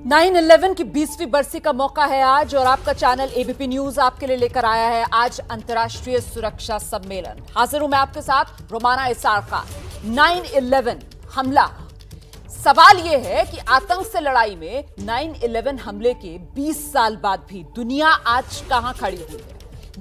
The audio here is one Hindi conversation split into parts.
9/11 की 20वीं बरसी का मौका है आज और आपका चैनल एबीपी न्यूज आपके लिए लेकर आया है आज अंतर्राष्ट्रीय सुरक्षा सम्मेलन। हाजिर हूं मैं आपके साथ रोमाना इसार खान। 9/11 हमला, सवाल यह है कि आतंक से लड़ाई में 9/11 हमले के 20 साल बाद भी दुनिया आज कहां खड़ी हुई है।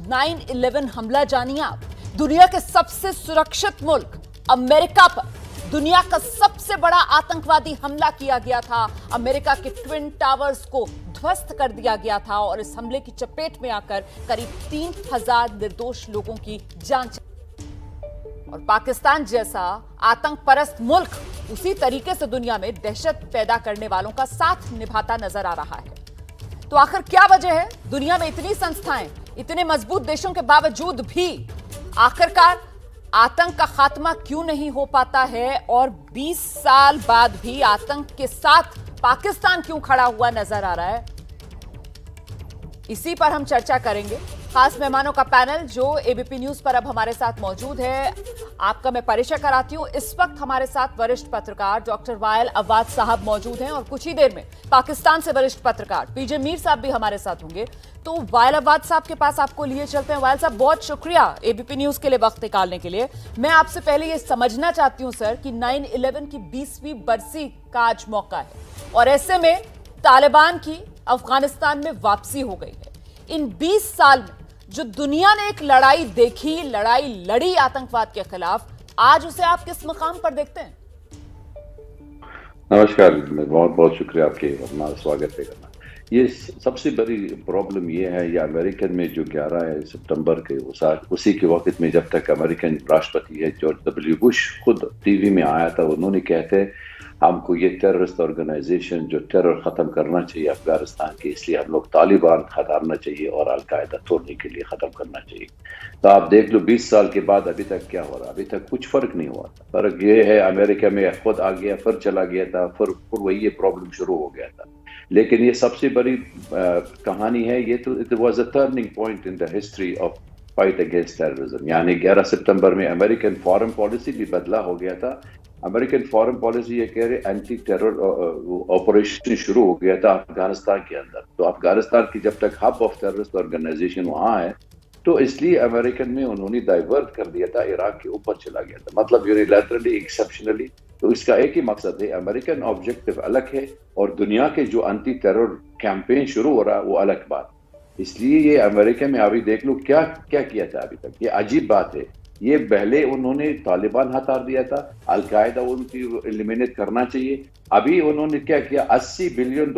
9/11 हमला जानिए आप। दुनिया के सबसे सुरक्षित मुल्क अमेरिका पर दुनिया का सबसे बड़ा आतंकवादी हमला किया गया था। अमेरिका के ट्विन टावर्स को ध्वस्त कर दिया गया था और इस हमले की चपेट में आकर करीब 3000 निर्दोष लोगों की जान चली। और पाकिस्तान जैसा आतंक परस्त मुल्क उसी तरीके से दुनिया में दहशत पैदा करने वालों का साथ निभाता नजर आ रहा है। तो आखिर क्या वजह है, दुनिया में इतनी संस्थाएं, इतने मजबूत देशों के बावजूद भी आखिरकार आतंक का खात्मा क्यों नहीं हो पाता है और 20 साल बाद भी आतंक के साथ पाकिस्तान क्यों खड़ा हुआ नजर आ रहा है, इसी पर हम चर्चा करेंगे। खास मेहमानों का पैनल जो एबीपी न्यूज पर अब हमारे साथ मौजूद है, आपका मैं परिचय कराती हूं। इस वक्त हमारे साथ वरिष्ठ पत्रकार डॉक्टर वायल अव्वाद साहब मौजूद हैं और कुछ ही देर में पाकिस्तान से वरिष्ठ पत्रकार पीजे मीर साहब भी हमारे साथ होंगे। तो वायल अव्वाद साहब के पास आपको लिए चलते हैं। वायल साहब, बहुत शुक्रिया एबीपी न्यूज के लिए वक्त निकालने के लिए। मैं आपसे पहले ये समझना चाहती हूं सर कि 9/11 की 20वीं बरसी का आज मौका है और ऐसे में तालिबान की अफगानिस्तान में वापसी हो गई है। इन 20 साल में जो दुनिया ने एक लड़ाई देखी, लड़ाई लड़ी आतंकवाद के खिलाफ, आज उसे आप किस मकाम पर देखते हैं? नमस्कार, बहुत बहुत शुक्रिया आपके हमारा स्वागत है करना। ये सबसे बड़ी प्रॉब्लम ये है, या अमेरिकन में जो 11 सितंबर के उसी के वक्त में जब तक अमेरिकन राष्ट्रपति है जॉर्ज डब्ल्यू बुश खुद टीवी में आया था, उन्होंने कहते हमको ये टेररिस्ट ऑर्गेनाइजेशन जो टेरर खत्म करना चाहिए अफगानिस्तान के, इसलिए हम लोग तालिबान हटाना चाहिए और अलकायदा तोड़ने के लिए खत्म करना चाहिए। तो आप देख लो 20 साल के बाद अभी तक क्या हो रहा है, अभी तक कुछ फर्क नहीं हुआ। फर्क ये है अमेरिका में खुद आ गया, फिर चला गया था, फिर वही ये प्रॉब्लम शुरू हो गया था। लेकिन ये सबसे बड़ी कहानी है, ये तो it was a turning point in the history of fight against terrorism. यानी 11 सितंबर में अमेरिकन फॉरेन पॉलिसी भी बदला हो गया था। अमेरिकन फॉरेन पॉलिसी ये कह रहे एंटी टेरर ऑपरेशन शुरू हो गया था अफगानिस्तान के अंदर। तो अफगानिस्तान की जब तक हब ऑफ टेररिस्ट ऑर्गेनाइजेशन वहां है, तो इसलिए अमेरिकन में उन्होंने डाइवर्ट कर दिया था, इराक के ऊपर चला गया था, मतलब यूनिलैटरली, एक्सेप्शनली। तो इसका एक ही मकसद है, अमेरिकन ऑब्जेक्टिव अलग है और दुनिया के जो एंटी टेरर कैंपेन शुरू हो रहा है वो अलग बात। इसलिए ये अमेरिका में अभी देख लो क्या क्या किया था अभी तक। ये अजीब बात है, ये पहले उन्होंने तालिबान हटा दिया था, अलकायदा उनकी एलिमिनेट करना चाहिए। अभी उन्होंने क्या किया, $80 बिलियन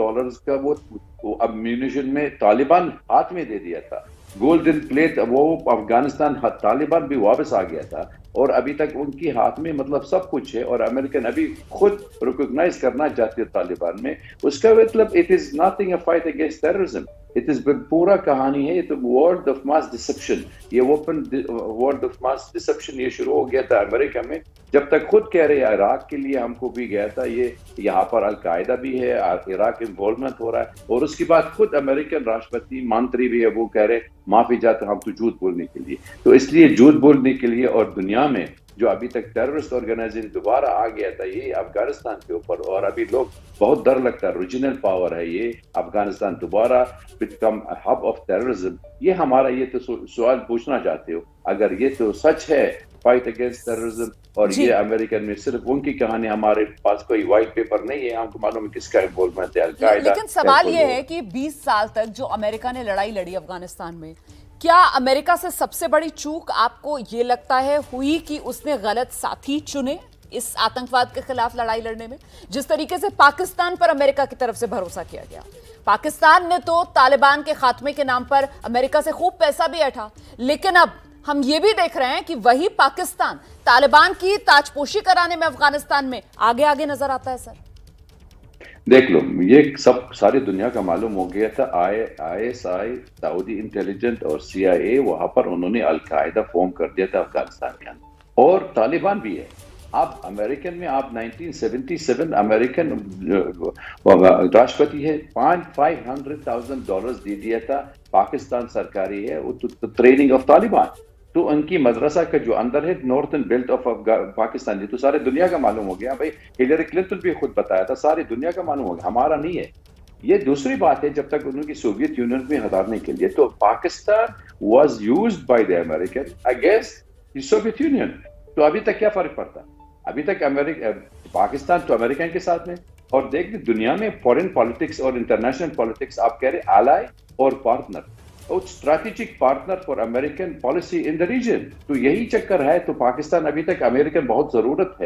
का वो अम्यूनिशन में तालिबान हाथ में दे दिया था। गोल्डन प्लेट वो अफगानिस्तान तालिबान भी वापस आ गया था और अभी तक उनकी हाथ में मतलब सब कुछ है और अमेरिकन अभी खुद रिकॉग्नाइज करना चाहते हैं तालिबान में। उसका मतलब it is nothing a fight against terrorism, it is पूरा कहानी है, ये तो वर्ड ऑफ मास डिसेप्शन, ये open word of mass deception ये शुरू हो गया था अमेरिका में। जब तक खुद कह रहे हैं इराक के लिए हमको भी गया था, ये यहाँ पर अलकायदा भी है, इराक इन्वॉल्वमेंट हो रहा है, और उसके बाद खुद अमेरिकन राष्ट्रपति मंत्री भी है, वो कह रहे माफी चाहते हम तो झूठ बोलने के लिए। तो इसलिए झूठ बोलने के लिए और दुनिया में जो अभी तक टेररिस्ट ऑर्गेनाइजेशन दोबारा आ गया था ये अफगानिस्तान के ऊपर, और अभी लोग बहुत डर लगता है, रीजनल पावर है ये, अफगानिस्तान दोबारा बिकम हब ऑफ टेररिज्म। ये हमारा ये तो सवाल पूछना चाहते हो, अगर ये तो सच है फाइट अगेंस्ट टेररिज्म और ये अमेरिकन में सिर्फ उनकी कहानी, हमारे पास कोई व्हाइट पेपर नहीं है, हमको मालूम है किसका इन्वॉल्वमेंट है, अलकायदा। लेकिन सवाल ये है कि 20 साल तक जो अमेरिका ने लड़ाई लड़ी अफगानिस्तान में, क्या अमेरिका से सबसे बड़ी चूक आपको ये लगता है हुई कि उसने गलत साथी चुने इस आतंकवाद के खिलाफ लड़ाई लड़ने में? जिस तरीके से पाकिस्तान पर अमेरिका की तरफ से भरोसा किया गया, पाकिस्तान ने तो तालिबान के खात्मे के नाम पर अमेरिका से खूब पैसा भी ऐठा, लेकिन अब हम ये भी देख रहे हैं कि वही पाकिस्तान तालिबान की ताजपोशी कराने में अफगानिस्तान में आगे आगे नजर आता है। सर देख लो, ये सब सारी दुनिया का मालूम हो गया था। ISI, सऊदी इंटेलिजेंस और CIA वहां पर उन्होंने अलकायदा फॉर्म कर दिया था अफगानिस्तान के अंदर, और तालिबान भी है। आप अमेरिकन में आप 1977 अमेरिकन राष्ट्रपति है, $500,000 दे दिया था, पाकिस्तान सरकारी है, ट्रेनिंग ऑफ तालिबान। तो उनकी मदरसा का जो अंदर है नॉर्थन बेल्ट ऑफ पाकिस्तान, ये तो सारे दुनिया का मालूम हो गया भाई। हिलरी क्लिंटन भी खुद बताया था, सारी दुनिया का मालूम हो गया, हमारा नहीं है। ये दूसरी बात है, जब तक उनकी सोवियत यूनियन में हटाने के लिए तो Pakistan was used by the American against the Soviet union. तो अभी तक क्या फर्क पड़ता? अभी तक पाकिस्तान तो अमेरिकन के साथ में, और देख दुनिया में फॉरेन पॉलिटिक्स और इंटरनेशनल पॉलिटिक्स आप कह रहे एलाई और पार्टनर और strategic partner for American policy in the region. तो यही चक्कर है। तो पाकिस्तान अभी तक अमेरिकन बहुत जरूरत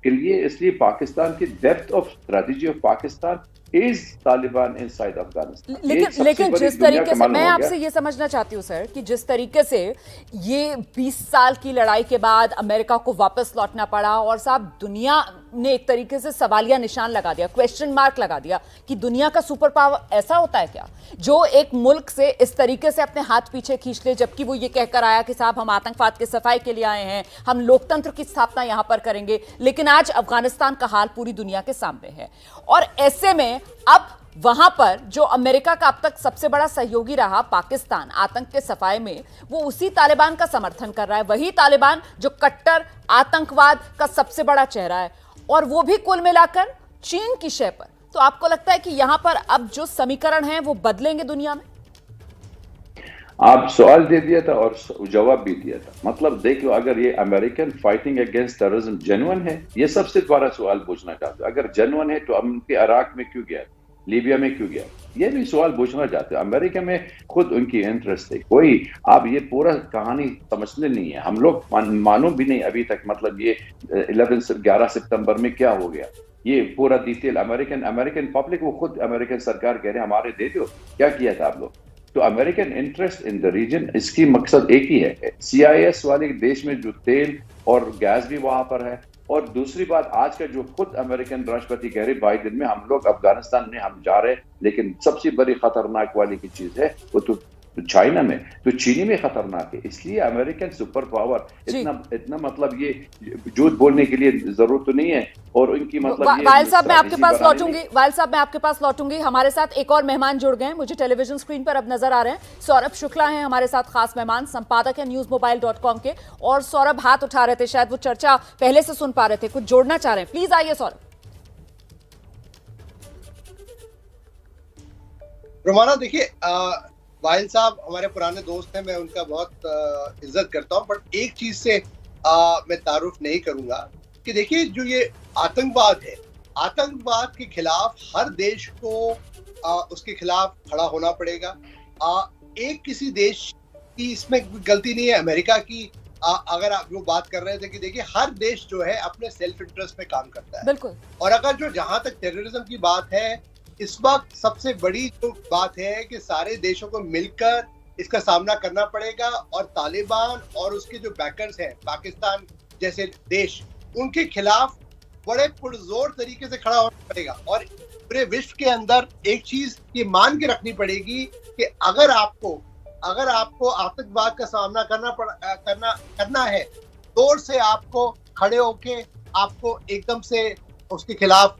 के लिए, इसलिए पाकिस्तान की depth of strategy of Pakistan is Taliban inside Afghanistan. लेकिन जिस तरीके से, मैं आपसे ये समझना चाहती हूँ सर, कि जिस तरीके से ये 20 साल की लड़ाई के बाद अमेरिका को वापस लौटना पड़ा, और साहब दुनिया ने एक तरीके से सवालिया निशान लगा दिया, क्वेश्चन मार्क लगा दिया कि दुनिया का सुपर पावर ऐसा होता है क्या जो एक मुल्क से इस तरीके से अपने हाथ पीछे खींच ले, जबकि वो ये कहकर आया कि साहब हम आतंकवाद के सफाई के लिए आए हैं, हम लोकतंत्र की स्थापना यहां पर करेंगे। लेकिन आज अफगानिस्तान का हाल पूरी दुनिया के सामने है, और ऐसे में अब वहां पर जो अमेरिका का अब तक सबसे बड़ा सहयोगी रहा पाकिस्तान आतंक के सफाई में, वो उसी तालिबान का समर्थन कर रहा है, वही तालिबान जो कट्टर आतंकवाद का सबसे बड़ा चेहरा है, और वो भी कुल मिलाकर चीन की शय पर। तो आपको लगता है कि यहां पर अब जो समीकरण है वो बदलेंगे दुनिया में? आप सवाल दे दिया था और जवाब भी दिया था। मतलब देखो, अगर ये American fighting against terrorism genuine है, ये सबसे बड़ा सवाल पूछना चाहते हो। अगर जेन्युइन है तो उनके इराक में क्यों गया, लीबिया में क्यों गया, ये भी सवाल पूछना चाहते हो। अमेरिका में खुद उनकी इंटरेस्ट है कोई, आप ये पूरा कहानी समझते नहीं है। हम लोग मालूम भी नहीं अभी तक, मतलब ये 11 सितंबर में क्या हो गया, ये पूरा डिटेल अमेरिकन पब्लिक, वो खुद अमेरिकन सरकार कह रहे हैं हमारे दे दो, क्या किया था आप लोग। तो American interest in the region, इसकी मकसद एक ही है, CIS वाले देश में जो तेल और गैस भी वहां पर है। और दूसरी बात, आज का जो खुद अमेरिकन राष्ट्रपति कह रहे बाइडेन में, हम लोग अफगानिस्तान में हम जा रहे, लेकिन सबसे बड़ी खतरनाक वाली की चीज है वो तो चाइना में, तो चीनी में खतरनाक है। इसलिए अमेरिकन सुपर पावर इतना मतलब ये झूठ बोलने के लिए जरूरत तो नहीं है। और उनकी मतलब वाइल साहब मैं आपके पास लौटूंगी। हमारे साथ एक और मेहमान जुड़ गए हैं, मुझे टेलीविजन स्क्रीन पर अब नजर आ रहे हैं। सौरभ शुक्ला हैं हमारे साथ, खास मेहमान, संपादक है newsmobile.com के। और सौरभ हाथ उठा रहे थे, शायद वो चर्चा पहले से सुन पा रहे थे, कुछ जोड़ना चाह रहे हैं, प्लीज आइए सौरभ। रोमाना, देखिए वाहिल साहब हमारे पुराने दोस्त हैं, मैं उनका बहुत इज्जत करता हूं, बट एक चीज से मैं तारुफ नहीं करूंगा कि देखिए जो ये आतंकवाद है, आतंकवाद के खिलाफ हर देश को उसके खिलाफ खड़ा होना पड़ेगा। एक किसी देश की इसमें गलती नहीं है, अमेरिका की। अगर आप जो बात कर रहे थे कि देखिए हर देश जो है अपने सेल्फ इंटरेस्ट में काम करता है, बिल्कुल। और अगर जो जहां तक टेररिज्म की बात है, इस वक्त सबसे बड़ी जो बात है कि सारे देशों को मिलकर इसका सामना करना पड़ेगा, और तालिबान और उसके जो बैकर्स हैं पाकिस्तान जैसे देश, उनके खिलाफ बड़े पुरजोर तरीके से खड़ा होना पड़ेगा। और पूरे विश्व के अंदर एक चीज ये मान के रखनी पड़ेगी कि अगर आपको आतंकवाद का सामना करना है, जोर से आपको खड़े होके आपको एकदम से उसके खिलाफ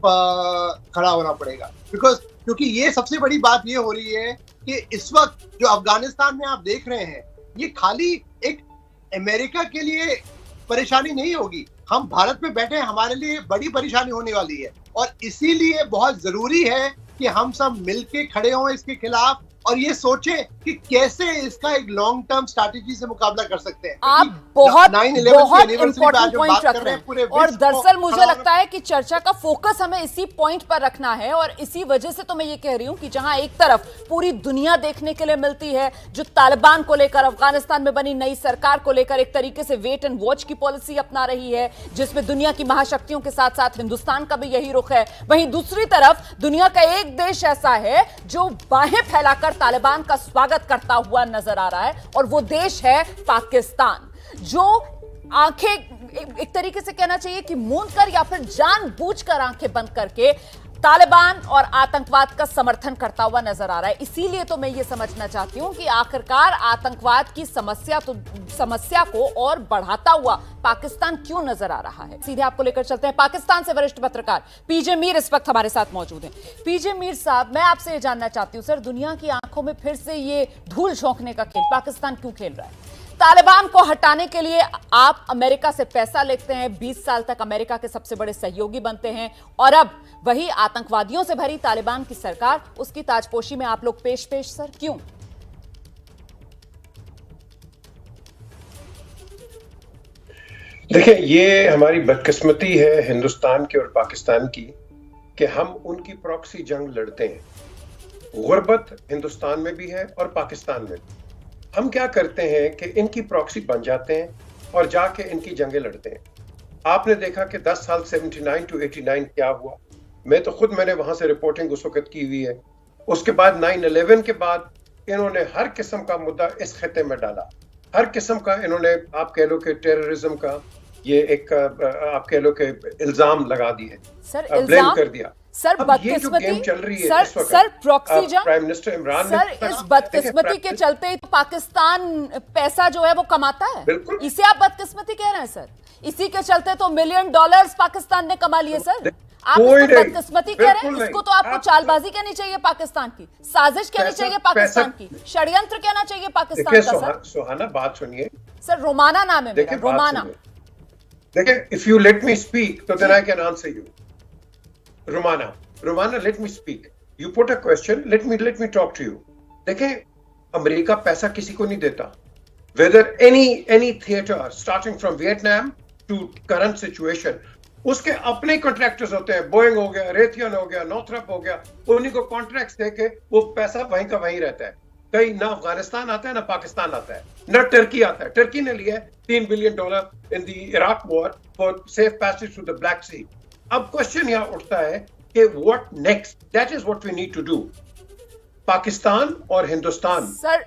खड़ा होना पड़ेगा। क्योंकि ये सबसे बड़ी बात ये हो रही है कि इस वक्त जो अफगानिस्तान में आप देख रहे हैं, ये खाली एक अमेरिका के लिए परेशानी नहीं होगी, हम भारत में बैठे हमारे लिए बड़ी परेशानी होने वाली है। और इसीलिए बहुत जरूरी है कि हम सब मिलके खड़े हों इसके खिलाफ, और ये सोचें कि कैसे इसका एक लॉन्ग टर्म स्ट्रैटेजी से मुकाबला कर सकते हैं। आप बहुत इंपॉर्टेंट पॉइंट रख रहे हैं, और दरअसल मुझे लगता है कि चर्चा का फोकस हमें इसी पॉइंट पर रखना है। और इसी वजह से तो मैं ये कह रही हूं कि जहां एक तरफ पूरी दुनिया देखने के लिए मिलती है, जो तालिबान को लेकर, अफगानिस्तान में बनी नई सरकार को लेकर एक तरीके से वेट एंड वॉच की पॉलिसी अपना रही है, जिसमें दुनिया की महाशक्तियों के साथ साथ हिंदुस्तान का भी यही रुख है, वहीं दूसरी तरफ दुनिया का एक देश ऐसा है जो बाहें फैलाकर तालिबान का स्वागत करता हुआ नजर आ रहा है, और वो देश है पाकिस्तान, जो आंखें एक तरीके से कहना चाहिए कि मूंद कर या फिर जानबूझकर आंखें बंद करके तालिबान और आतंकवाद का समर्थन करता हुआ नजर आ रहा है। इसीलिए तो मैं ये समझना चाहती हूं कि आखिरकार आतंकवाद की समस्या को और बढ़ाता हुआ पाकिस्तान क्यों नजर आ रहा है। सीधे आपको लेकर चलते हैं, पाकिस्तान से वरिष्ठ पत्रकार पीजे मीर इस वक्त हमारे साथ मौजूद हैं। पीजे मीर साहब, मैं आपसे ये जानना चाहती हूं सर, दुनिया की आंखों में फिर से ये धूल झोंकने का खेल पाकिस्तान क्यों खेल रहा है? तालिबान को हटाने के लिए आप अमेरिका से पैसा लेते हैं, 20 साल तक अमेरिका के सबसे बड़े सहयोगी बनते हैं, और अब वही आतंकवादियों से भरी तालिबान की सरकार, उसकी ताजपोशी में आप लोग पेश सर, क्यों? देखिए, ये हमारी बदकिस्मती है हिंदुस्तान की और पाकिस्तान की कि हम उनकी प्रॉक्सी जंग लड़ते हैं। गुर्बत हिंदुस्तान में भी है और पाकिस्तान में भी। हम क्या करते हैं कि इनकी प्रॉक्सी बन जाते हैं और जाके इनकी जंगें लड़ते हैं। आपने देखा कि 10 साल 79 to 89 क्या हुआ। मैंने वहां से रिपोर्टिंग उस वक्त की हुई है। उसके बाद 9/11 के बाद इन्होंने हर किस्म का मुद्दा इस खिते में डाला, हर किस्म का इन्होंने, आप कह लो कि टेररिज्म का ये एक आप कह लो कि इल्जाम लगा दिए, सर, ब्लेम कर दिया। सर, बदकिस्मती चल रही है सर प्रॉक्सी जंग, प्राइम मिनिस्टर इमरान सर, इस बदकिस्मती के चलते ही तो पाकिस्तान पैसा जो है वो कमाता है। बिल्कुल। इसे आप बदकिस्मती कह रहे हैं सर? इसी के चलते तो $1 मिलियन पाकिस्तान ने कमा लिए सर। आप इसको बदकिस्मती कह रहे हैं? इसको तो आपको चालबाजी कहनी चाहिए पाकिस्तान की, साजिश कहनी चाहिए पाकिस्तान की, षड्यंत्र कहना चाहिए पाकिस्तान का। सर सुहाना, बात सुनिए सर, रोमाना नाम है मेरा, रोमाना। देखिए, if you let me speak तो then I can answer you. Romana, let me speak. You put a question, let me talk to you. देखें, अमेरिका पैसा किसी को नहीं देता. Whether any theater, starting from Vietnam to current situation, उसके अपने कॉन्ट्रैक्टर्स होते हैं। बोइंग हो गया, रेथियन हो गया, नॉर्थरप हो गया, उन्हीं को कॉन्ट्रैक्ट्स देके वो पैसा वहीं का वहीं रहता है। कहीं ना अफगानिस्तान आता है ना पाकिस्तान आता है, ना टर्की आता है। टर्की ने लिया $3 billion in the Iraq war for safe passage through the Black Sea. अब क्वेश्चन यहाँ उठता है कि what next? That is what we need to do. Pakistan और हिंदुस्तान, सर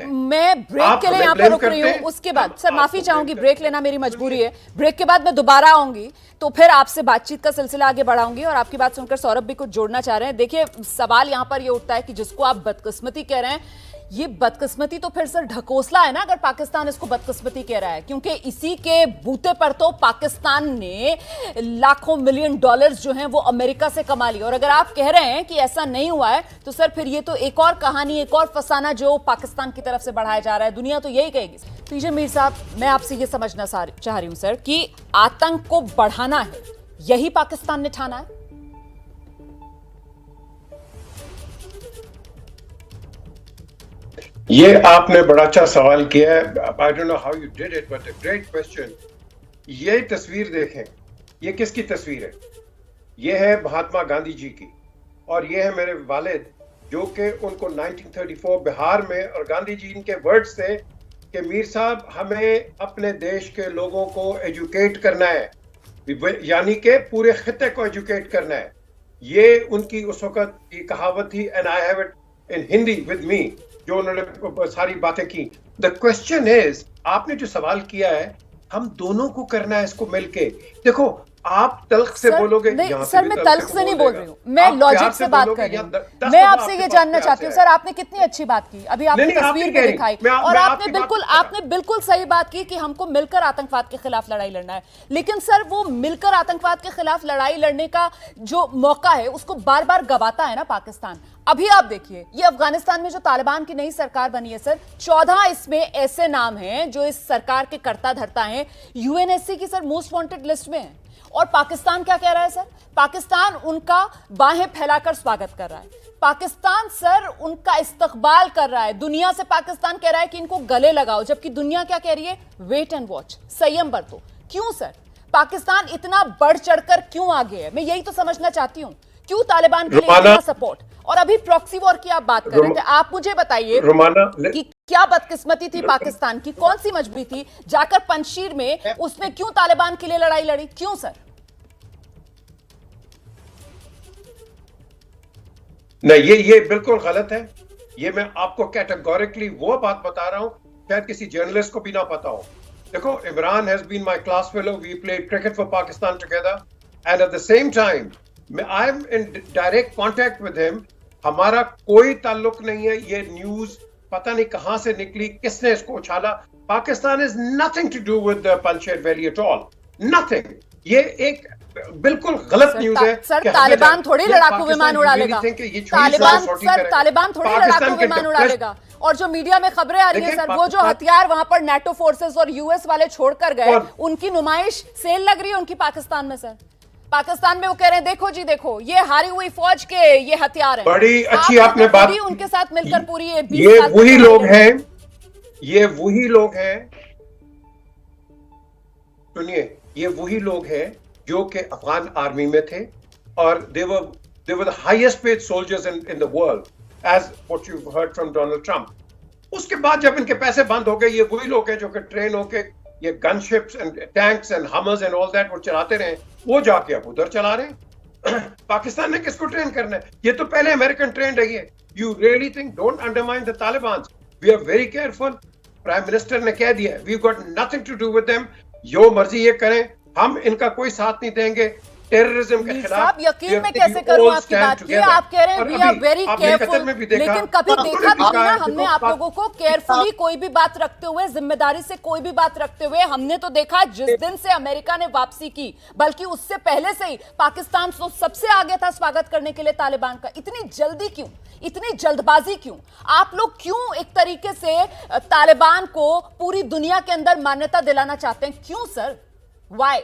मैं ब्रेक के लिए यहाँ पर रुक रही हूँ। उसके बाद सर माफी चाहूंगी, ब्रेक लेना मेरी मजबूरी है। ब्रेक के बाद मैं दोबारा आऊंगी तो फिर आपसे बातचीत का सिलसिला आगे बढ़ाऊंगी, और आपकी बात सुनकर सौरभ भी कुछ जोड़ना चाह रहे हैं। देखिए, सवाल यहाँ पर ये उठता है कि जिसको आप बदकिस्मती कह रहे हैं, ये बदकिस्मती तो फिर सर ढकोसला है ना, अगर पाकिस्तान इसको बदकिस्मती कह रहा है, क्योंकि इसी के बूते पर तो पाकिस्तान ने लाखों $मिलियन जो हैं वो अमेरिका से कमा लिए। और अगर आप कह रहे हैं कि ऐसा नहीं हुआ है तो सर फिर ये तो एक और कहानी, एक और फसाना जो पाकिस्तान की तरफ से बढ़ाया जा रहा है, दुनिया तो यही कहेगी। पीजे मीर साहब, मैं आपसे ये समझना चाह रही हूं सर कि आतंक को बढ़ाना है, यही पाकिस्तान ने ठाना है? ये आपने बड़ा अच्छा सवाल किया है। I don't know how you did it, but a great question. ये तस्वीर देखें, ये किसकी तस्वीर है? ये है महात्मा गांधी जी की, और ये है मेरे वालिद, जो कि उनको 1934 बिहार में, और गांधी जी इनके वर्ड्स थे कि मीर साहब, हमें अपने देश के लोगों को एजुकेट करना है, यानी कि पूरे खिते को एजुकेट करना है। ये उनकी उस वक्त की कहावत थी, and I have it in Hindi with me, जो उन्होंने सारी बातें की। द क्वेश्चन इज, आपने जो सवाल किया है, हम दोनों को करना है इसको मिलके। देखो, आप तल्ख से बोलोगे, नहीं सर, मैं तल्ख से नहीं बोल रही हूँ, मैं लॉजिक से बात कर रही हूँ। मैं आपसे ये जानना चाहती हूँ सर, आपने कितनी अच्छी बात की, अभी आपने तस्वीर भी दिखाई, और आपने बिल्कुल सही बात की कि हमको मिलकर आतंकवाद के खिलाफ लड़ाई लड़ना है। लेकिन सर, वो मिलकर आतंकवाद के खिलाफ लड़ाई लड़ने का जो मौका है उसको बार बार गवाता है ना पाकिस्तान। अभी आप देखिए, ये अफगानिस्तान में जो तालिबान की नई सरकार बनी है सर, 14 इसमें ऐसे नाम हैं जो इस सरकार के कर्ता धर्ता हैं, यूएनएससी की सर मोस्ट वांटेड लिस्ट में है। और पाकिस्तान क्या कह रहा है सर? पाकिस्तान उनका बाहें फैलाकर स्वागत कर रहा है, पाकिस्तान सर उनका इस्तकबाल कर रहा है। दुनिया से पाकिस्तान कह रहा है कि इनको गले लगाओ, जबकि दुनिया क्या कह रही है? वेट एंड वॉच, संयम बरतो। क्यों सर? पाकिस्तान इतना बढ़ चढ़कर क्यों आगे है? मैं यही तो समझना चाहती हूँ, क्यों तालिबान के लिए इतना सपोर्ट? और अभी प्रॉक्सी वॉर की आप बात कर रहे थे, आप मुझे बताइए कि क्या बदकिस्मती थी पाकिस्तान की, कौन सी मजबूरी थी, जाकर पंजशीर में उसने क्यों तालिबान के लिए लड़ाई लड़ी? क्यों सर? नहीं, ये बिल्कुल गलत है। ये मैं आपको कैटेगोरिकली वो बात बता रहा हूं, शायद किसी जर्नलिस्ट को भी ना पता हो। देखो, Imran has been my class fellow, we played cricket for Pakistan together, and at the same time I am in direct contact with him. हमारा कोई ताल्लुक नहीं है। ये न्यूज पता नहीं कहां से निकली, किसने इसको उछाला। Pakistan is nothing to do with Panjshir valley at all, nothing. ये एक बिल्कुल गलत न्यूज है। सर, तालिबान थोड़ी लड़ाकू विमान उड़ा लेगा। तालिबान थोड़ी लड़ाकू विमान उड़ा लेगा। और जो मीडिया में खबरें आ रही है सर, वो जो हथियार वहां पर नेटो फोर्सेस और यूएस वाले छोड़कर गए, उनकी नुमाइश सेल लग रही है उनकी पाकिस्तान में सर। पाकिस्तान में वो कह रहे हैं देखो जी देखो, ये हारी हुई फौज के ये हथियार हैं। बड़ी अच्छी आपने बात, उनके साथ मिलकर पूरी ये वही लोग हैं, ये वही लोग हैं, सुनिए, ये वही लोग हैं जो कि अफगान आर्मी में थे और they were the highest paid soldiers in the world, as what you've heard from Donald Trump. उसके बाद जब इनके पैसे बंद हो गए, ये वही लोग हैं जो कि ट्रेन होके ये gunships and tanks and Hummers and all that वो चलाते रहे, वो जाके अब उधर चला रहे हैं। पाकिस्तान ने किसको ट्रेन करना है? ये तो पहले अमेरिकन ट्रेन रही है। You really think, don't undermine the Taliban, we are very careful. Prime minister ने कह दिया, we got nothing to do with them, जो मर्जी ये करें, हम इनका कोई साथ नहीं देंगे। टेररिज्म के खिलाफ यकीन में कैसे करूं आपकी बात, ये आप कह रहे हैं वी आर वेरी केयरफुल, लेकिन कभी देखा भी नहीं ना हमने आप लोगों को केयरफुली कोई भी बात रखते हुए, जिम्मेदारी से कोई भी बात रखते हुए। हमने तो देखा जिस दिन से अमेरिका ने वापसी की, बल्कि उससे पहले से ही पाकिस्तान तो सबसे आगे था स्वागत करने के लिए तालिबान का। इतनी जल्दी क्यों, इतनी जल्दबाजी क्यों? आप लोग क्यों एक तरीके से तालिबान को पूरी दुनिया के अंदर मान्यता दिलाना चाहते हैं? क्यों सर, व्हाई?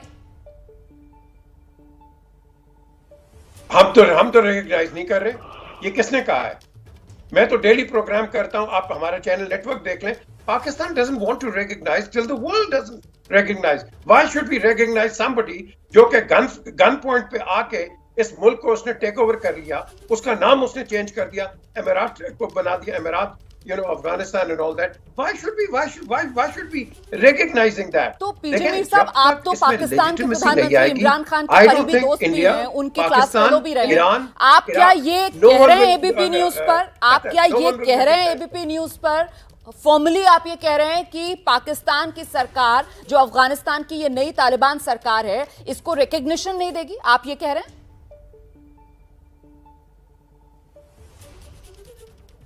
हम तो रिकॉग्नाइज नहीं कर रहे। ये किसने कहा है? मैं तो डेली प्रोग्राम करता हूं, आप हमारा चैनल नेटवर्क देख लें। Pakistan doesn't want to recognise till the world doesn't recognise. Why should we recognise somebody जो कि गन पॉइंट पे आके इस मुल्क को उसने टेक ओवर कर लिया, उसका नाम उसने चेंज कर दिया, एमिरात को बना दिया एमिरात, you know, Afghanistan and all that. Why should we recognizing that? तो पीजे मीर साहब, आप तो पाकिस्तान के प्रधानमंत्री इमरान खान के करीबी दोस्त भी हैं, उनकी क्लास फेलो भी रहे हैं। आप क्या ये कह रहे हैं एबीपी न्यूज पर, आप क्या ये कह रहे हैं एबीपी न्यूज पर फॉर्मली आप ये कह रहे हैं कि पाकिस्तान की सरकार जो अफगानिस्तान की ये नई तालिबान सरकार है, इसको रिकग्निशन नहीं देगी? आप ये कह रहे हैं?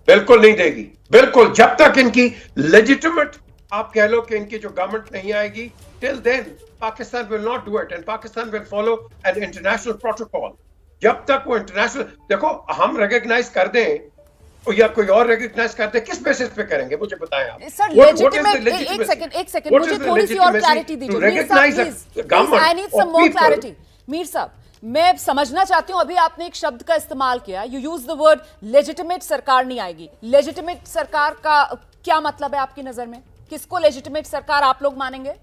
बिल्कुल नहीं देगी, बिल्कुल। जब तक इनकी लेजिटिमेट, आप कह लो कि इनकी जो गवर्नमेंट नहीं आएगी, till then Pakistan will not do it and Pakistan will follow an international protocol. जब तक वो इंटरनेशनल, देखो हम रिकॉग्नाइज कर दें या कोई और रिकॉग्नाइज करते हैं, किस बेसिस पे करेंगे मुझे बताएं आप। सर लेजिटिमेट, एक सेकंड मुझे थोड़ी सी और क्लैरिटी दीजिए Mir sahab, I need some more clarity. Mir sahab, मैं समझना चाहती हूं, अभी आपने एक शब्द का इस्तेमाल किया, you use the word legitimate सरकार नहीं आएगी। लेजिटिमेट सरकार का क्या मतलब है आपकी नजर में? किसको लेजिटिमेट सरकार आप लोग मानेंगे?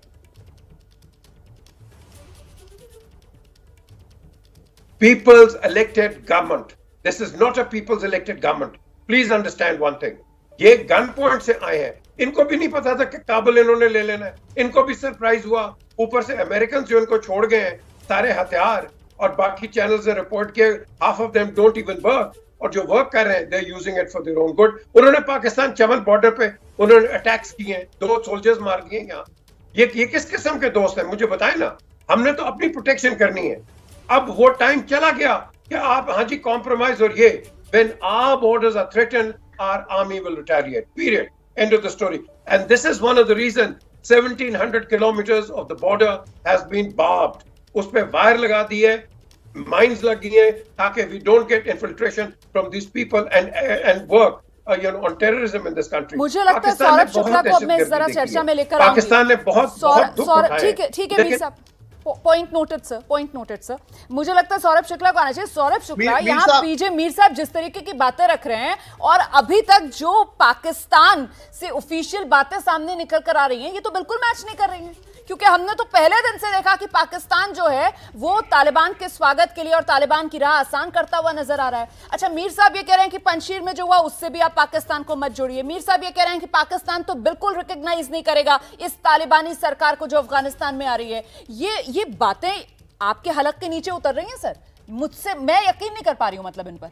People's elected government. This is not a people's elected government. Please understand one thing. ये गन पॉइंट से आए हैं, इनको भी नहीं पता था कि काबुल इन्होंने ले लेना है, इनको भी सरप्राइज हुआ। ऊपर से अमेरिकन जो इनको छोड़ गए हैं सारे हथियार, और बाकी चैनल्स ने रिपोर्ट किया half of them don't even work, और जो वर्क कर रहे हैं they are using it for their own good. उन्होंने पाकिस्तान चमन बॉर्डर पे उन्होंने अटैक्स किए हैं, 2 सोल्जर्स मार दिए यहाँ। ये किस किस्म के दोस्त हैं मुझे बताएं ना। हमने तो अपनी प्रोटेक्शन करनी है। अब वो टाइम चला गया कि आप हाँ जी कॉम्प्रोमाइज, और ये when our borders are threatened our army will retaliate, period, end of the story. And this is one of the reason 1700 kilometres of the border has been barbed. उस पे वायर लगा दिए, माइंस लगी है, ताकि we don't get infiltration from this people and work you know on terrorism in this country. मुझे लगता है सौरभ शुक्ला को अब मैं जरा चर्चा में लेकर आऊंगी। पाकिस्तान ने बहुत दुख उठाया। ठीक है मीर साहब, पॉइंट नोटेड सर। मुझे लगता है सौरभ शुक्ला को आना चाहिए। सौरभ शुक्ला, यहाँ पीजे मीर साहब जिस तरीके की बातें रख रहे हैं, और अभी तक जो पाकिस्तान से ऑफिशियल बातें सामने निकल कर आ रही हैं, ये तो बिल्कुल मैच नहीं कर रही हैं। क्योंकि हमने तो पहले दिन से देखा कि पाकिस्तान जो है वो तालिबान के स्वागत के लिए और तालिबान की राह आसान करता हुआ नजर आ रहा है। अच्छा, मीर साहब ये कह रहे हैं कि पंजशीर में जो हुआ उससे भी आप पाकिस्तान को मत जोड़िए। मीर साहब ये कह रहे हैं कि पाकिस्तान तो बिल्कुल रिकॉग्नाइज नहीं करेगा इस तालिबानी सरकार को जो अफगानिस्तान में आ रही है। ये बातें आपके हलक के नीचे उतर रही हैं सर। मुझसे, मैं यकीन नहीं कर पा रही हूं मतलब इन पर।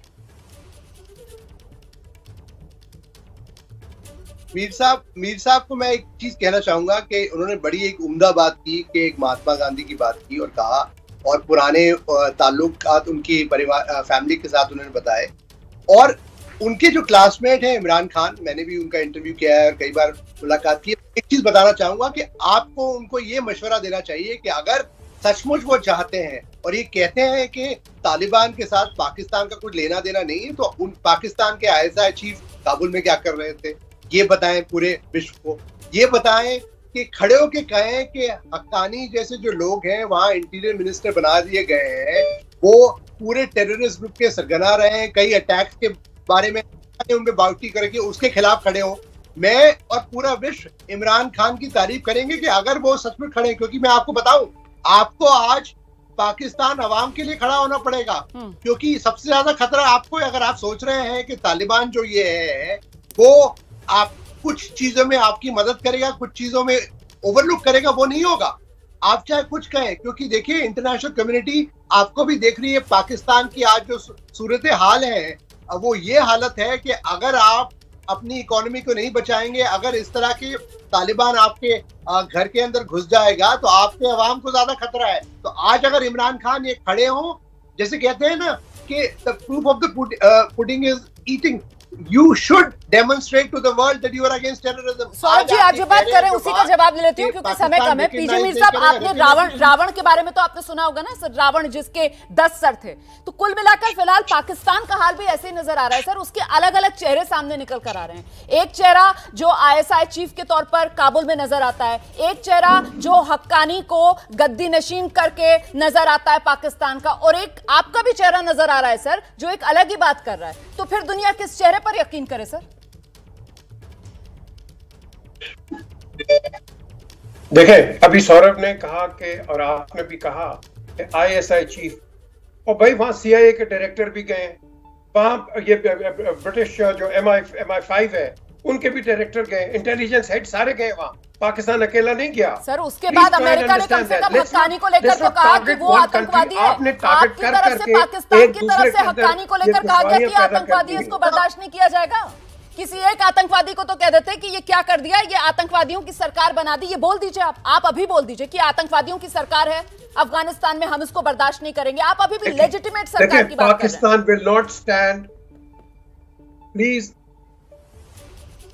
मीर साहब को मैं एक चीज कहना चाहूंगा कि उन्होंने बड़ी एक उम्दा बात की कि एक महात्मा गांधी की बात की और कहा, और पुराने ताल्लुकात उनकी परिवार फैमिली के साथ उन्होंने बताए। और उनके जो क्लासमेट हैं इमरान खान, मैंने भी उनका इंटरव्यू किया है और कई बार मुलाकात की। एक चीज बताना चाहूंगा कि आपको उनको ये मशवरा देना चाहिए कि अगर सचमुच वो चाहते हैं और ये कहते हैं कि तालिबान के साथ पाकिस्तान का कुछ लेना देना नहीं है, तो उन पाकिस्तान के ISI चीफ काबुल में क्या कर रहे थे, ये बताएं पूरे विश्व को, ये बताएं कि खड़े होके कहें कि हक्कानी जैसे जो लोग हैं वहां इंटीरियर मिनिस्टर बना दिए गए हैं, वो पूरे टेररिस्ट ग्रुप के सरगना रहे हैं, कई अटैक्स के बारे में उनमें बाउटी करके उसके खिलाफ खड़े हो। मैं और पूरा विश्व इमरान खान की तारीफ करेंगे कि अगर वो सच में खड़े, क्योंकि मैं आपको बताऊं, आपको आज पाकिस्तान अवाम के लिए खड़ा होना पड़ेगा, क्योंकि सबसे ज्यादा खतरा आपको, अगर आप सोच रहे हैं कि तालिबान जो ये है वो आप कुछ चीजों में आपकी मदद करेगा, कुछ चीजों में ओवरलुक करेगा, वो नहीं होगा। आप चाहे कुछ कहें, क्योंकि देखिए इंटरनेशनल कम्युनिटी आपको भी देख रही है। पाकिस्तान की आज जो सूरत हाल है वो ये हालत है कि अगर आप अपनी इकोनॉमी को नहीं बचाएंगे, अगर इस तरह के तालिबान आपके घर के अंदर घुस जाएगा तो आपके अवाम को ज्यादा खतरा है। तो आज अगर इमरान खान ये खड़े हों, जैसे कहते हैं ना कि the proof of the pudding is eating, you should demonstrate to the world that you are against terrorism. Saurabh ji, आप जो बात कर रहे हैं उसी का जवाब ले लेती हूँ क्योंकि समय कम है। पीजे मीर साहब, आपने रावण के बारे में तो आपने सुना होगा ना सर, रावण जिसके 10 सर थे। तो कुल मिलाकर फिलहाल पाकिस्तान का हाल भी ऐसे ही नजर आ रहा है सर, उसके अलग अलग चेहरे सामने निकल कर आ रहे हैं। एक चेहरा जो ISI चीफ के तौर पर काबुल में नजर आता है, एक चेहरा जो हक्कानी को गद्दी नशीन करके नजर आता है पाकिस्तान का, और एक आपका भी चेहरा नजर आ रहा है सर जो एक अलग ही बात कर रहा है। तो फिर दुनिया किस चेहरे पर यकीन करे सर? देखें, अभी सौरभ ने कहा कि, और आपने भी कहा कि ISI चीफ, और भाई वहां CIA के डायरेक्टर भी गए, वहां ये ब्रिटिश जो MI5 है उनके भी डायरेक्टर गए, इंटेलिजेंस हेड सारे गए वहां। पाकिस्तान अकेला नहीं गया सर। उसके बाद अमेरिका ने कम से कम हक्कानी को लेकर तो कहा कि वो आतंकवादी है। आपकी तरफ से पाकिस्तान की तरफ से हक्कानी को लेकर कहा गया कि आतंकवादी है, इसको बर्दाश्त नहीं किया जाएगा। किसी एक आतंकवादी को तो कह देते कि ये क्या कर दिया, ये आतंकवादियों की सरकार बना दी। ये बोल दीजिए, आप अभी बोल दीजिए कि आतंकवादियों की सरकार है अफगानिस्तान में, हम इसको बर्दाश्त नहीं करेंगे। आप अभी भी लेजिटिमेट सरकार की बात कर रहे हैं। Pakistan will not stand, please,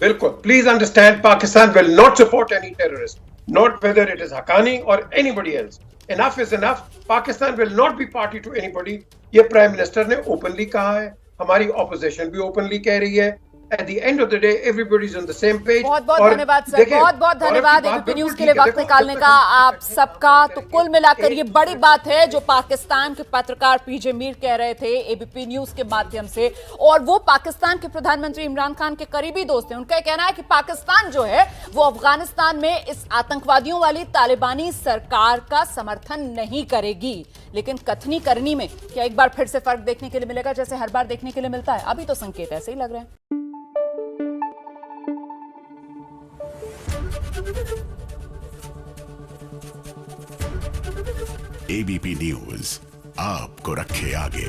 बिल्कुल, please understand, Pakistan will not support any terrorist, not whether it is Haqqani और anybody else. Enough is enough. Pakistan will not be party to anybody. ये प्राइम मिनिस्टर ने ओपनली कहा है, हमारी ऑपोजिशन भी ओपनली कह रही है। At the end of the day, everybody's on the same page. बहुत बहुत धन्यवाद सर, बहुत बहुत धन्यवाद एबीपी न्यूज के लिए वक्त निकालने का आप सबका। तो कुल मिलाकर ये बड़ी बात है जो पाकिस्तान के पत्रकार पीजे मीर कह रहे थे एबीपी न्यूज के माध्यम से, और वो पाकिस्तान के प्रधानमंत्री इमरान खान के करीबी दोस्त हैं। उनका कहना है कि पाकिस्तान जो है वो अफगानिस्तान में इस आतंकवादियों वाली तालिबानी सरकार का समर्थन नहीं करेगी, लेकिन कथनी करनी में क्या एक बार फिर से फर्क देखने के लिए मिलेगा जैसे हर बार देखने के लिए मिलता है? अभी तो संकेत ऐसे ही लग रहे हैं। एबीपी न्यूज आपको रखे आगे।